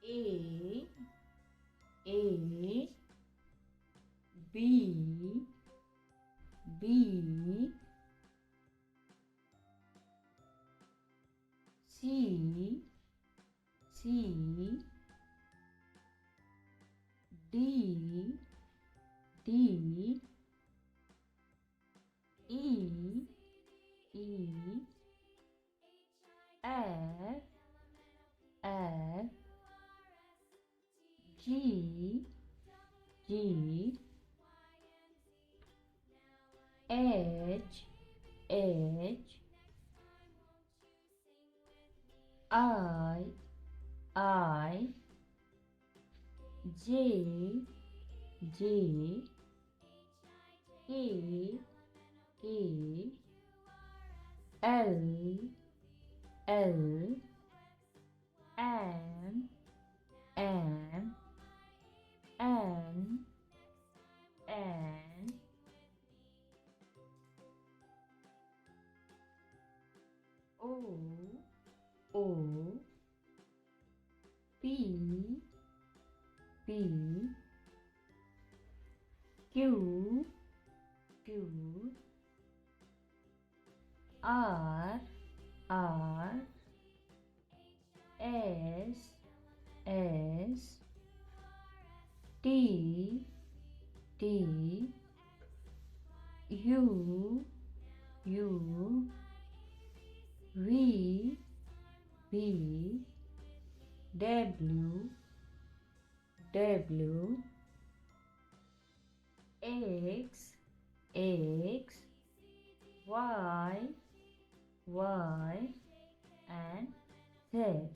A B C D E F G H I J K L M N O P Q R S T U V W X Y and Z.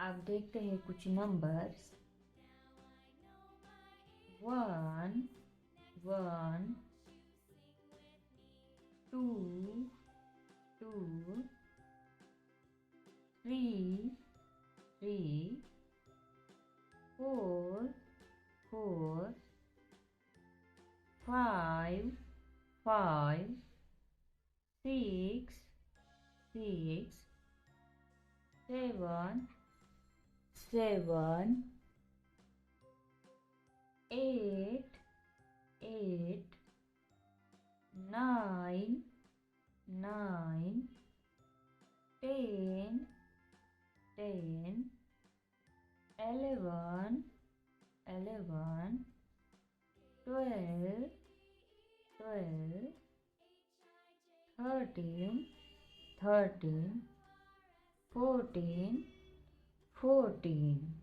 आप देखते हैं कुछ numbers 1 2 3 4 5 6 7 8 9 10 11 12 13 14